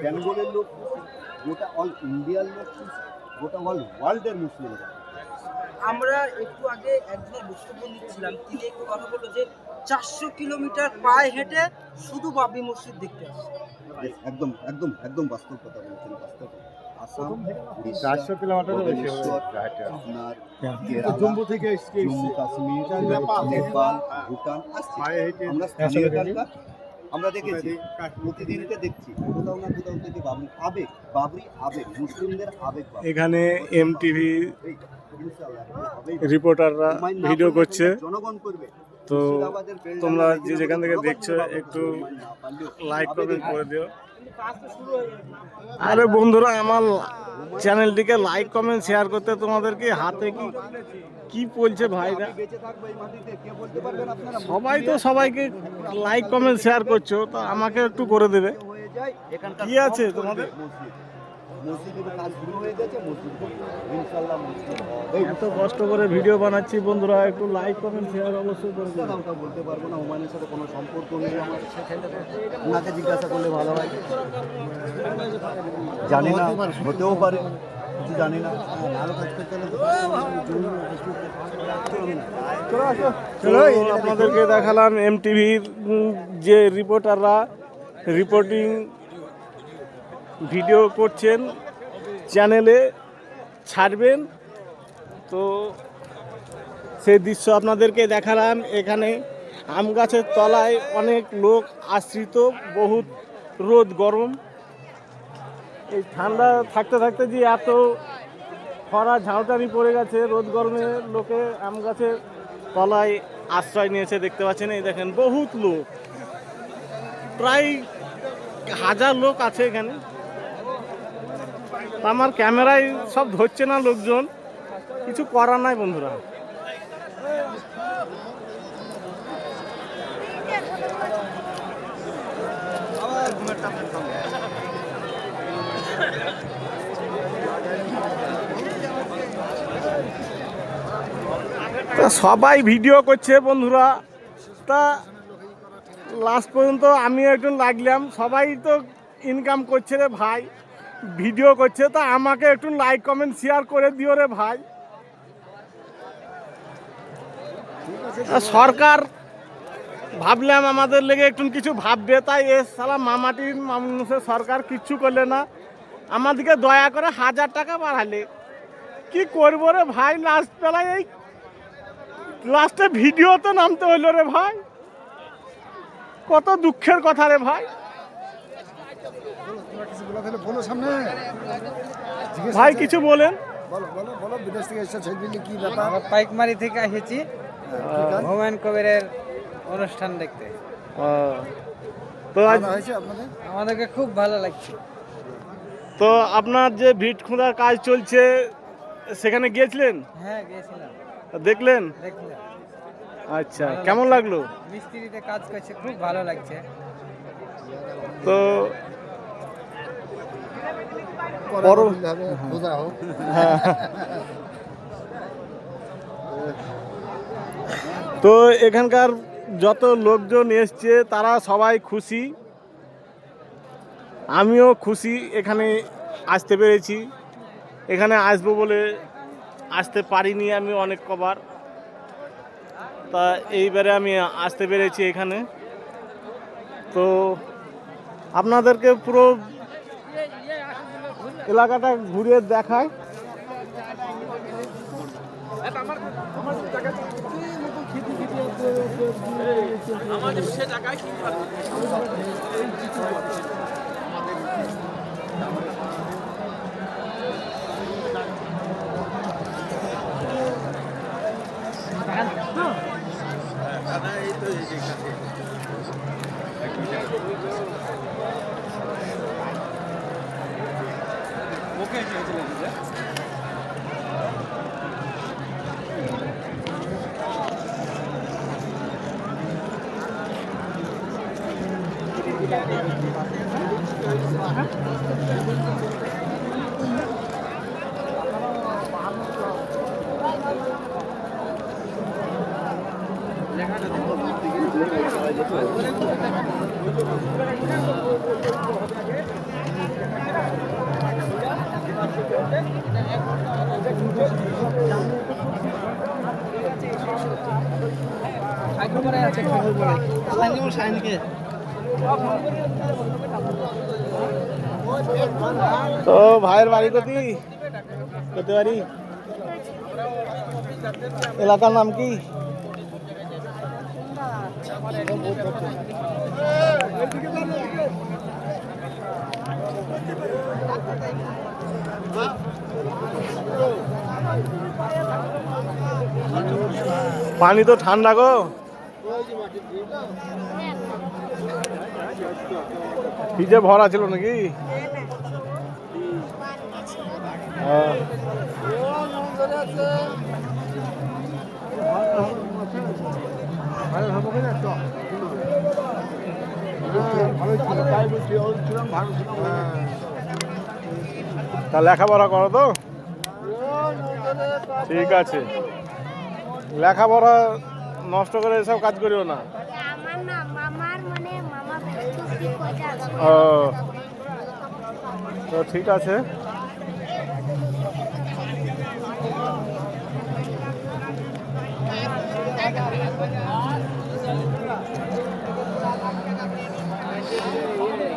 বেঙ্গলের লোক, গোটা অল ইন্ডিয়ার লোক, গোটা ওয়ার্ল্ডের মুসলিমরা। আমরা একটু আগে একজনের বক্তব্য নিচ্ছিলাম, তিনি একটু কথা বললো যে 400 কিলোমিটার পায়ে হেঁটে শুধু বাবরি মসজিদ দেখতে আসছে। একদম একদম একদম বাস্তব কথা বলছেন, বাস্তব। আসাম, 400 কিলোমিটারও বেশি হবে। আপনার জম্মু থেকে জম্মু কাশ্মীর, নেপাল, ভুটান আসছে। আমরা স্থানীয় এখানকার, আমরা দেখেছি, প্রতিদিনকে দেখছি কোথাও না কোথাও থেকে বাবরি আবেগ, মুসলিমদের আবেগ। এখানে এমটিভি রিপোর্টাররা ভিডিও করছে, জনগণ করবে। তো তোমরা যে যেখান থেকে দেখছো একটু লাইক কমেন্ট করে দিও। আরে বন্ধুরা, আমার চ্যানেলটিকে লাইক কমেন্ট শেয়ার করতে তোমাদেরকে হাতে কি বলছে ভাইরা, সবাই তো সবাইকে লাইক কমেন্ট শেয়ার করছো, তা আমাকে একটু করে দেবে। কি আছে তোমাদের? এত কষ্ট করে ভিডিও বানাচ্ছি বন্ধুরা, একটু লাইক কমেন্ট শেয়ার অবশ্যই করে দেবেন। নামটা বলতে পারবো না, ওমানের সাথে কোনো সম্পর্ক নেই আমার, ওনাকে জিজ্ঞাসা করলে ভালো হয়। জানি না, হতেও পারে, কিছু জানি না। চলো, আপনাদেরকে দেখালাম এমটিভির যে রিপোর্টাররা রিপোর্টিং ভিডিও করছেন, চ্যানেলে ছাড়বেন, তো সেই দৃশ্য আপনাদেরকে দেখালাম। এখানে আম গাছের তলায় অনেক লোক আশ্রিত, বহুত রোদ গরম, এই ঠান্ডা থাকতে থাকতে যে এত খরা ঝাউটানি পড়ে গেছে, রোদ গরমে লোকে আম গাছের তলায় আশ্রয় নিয়েছে। দেখতে পাচ্ছেন, এই দেখেন বহুত লোক, প্রায় 1000 লোক আছে এখানে। আমার ক্যামেরায় সব ধরছে না লোকজন, কিছু করার নাই বন্ধুরা। তা সবাই ভিডিও করছে বন্ধুরা, তা লাস্ট পর্যন্ত আমি একজন লাগলাম। সবাই তো ইনকাম করছে রে ভাই, ভিডিও করছে, তা আমাকে একটু লাইক কমেন্ট শেয়ার করে দিও রে ভাই। সরকার ভাবলাম আমাদের লেগে একটু কিছু ভাববে, তাই এ সালা মামাটির মানুষের সরকার কিচ্ছু করলে না, আমাদেরকে দয়া করে 1000 টাকা বাড়ালে। কি করবো রে ভাই, লাস্ট বেলায় এই লাস্টে ভিডিওতে নামতে হইল রে ভাই, কত দুঃখের কথা রে ভাই। ভাই কিছু বলেন। বিদেশ থেকে এসেছে, কি ব্যাপার? পাইকমারি থেকে এসেছি হুমায়ুন কবিরের অনুষ্ঠান দেখতে। তো আজ আমাদেরকে খুব ভালো লাগছে। তো আপনার যে ভিট খোঁড়ার কাজ চলছে, সেখানে গিয়েছিলেন? হ্যাঁ গিয়েছিলাম। দেখলেন? দেখলাম। আচ্ছা, কেমন লাগলো? মিস্ত্রিতে কাজ করছে, খুব ভালো লাগছে। তো তো এখানকার যত লোকজন এসছে তারা সবাই খুশি, আমিও খুশি এখানে আসতে পেরেছি। এখানে আসবো বলে আসতে পারিনি আমি অনেক কবার, তা এইবারে আমি আসতে পেরেছি এখানে। তো আপনাদেরকে পুরো এলাকাটা ঘুরিয়ে দেখায়। তো ভাইয়ের বাড়ি কোথায়? কোথায় বাড়ি? এলাকার নাম কি? পানি তো ঠান্ডা গো। ফ্রিজে ভরা ছিল নাকি? তা লেখাপড়া করো তো? ঠিক আছে, লেখাপড়া নষ্ট করে এসব কাজ করিও না। আমার না মামার মানে মামা ব্যস্ত খোঁজা ও, তো ঠিক আছে।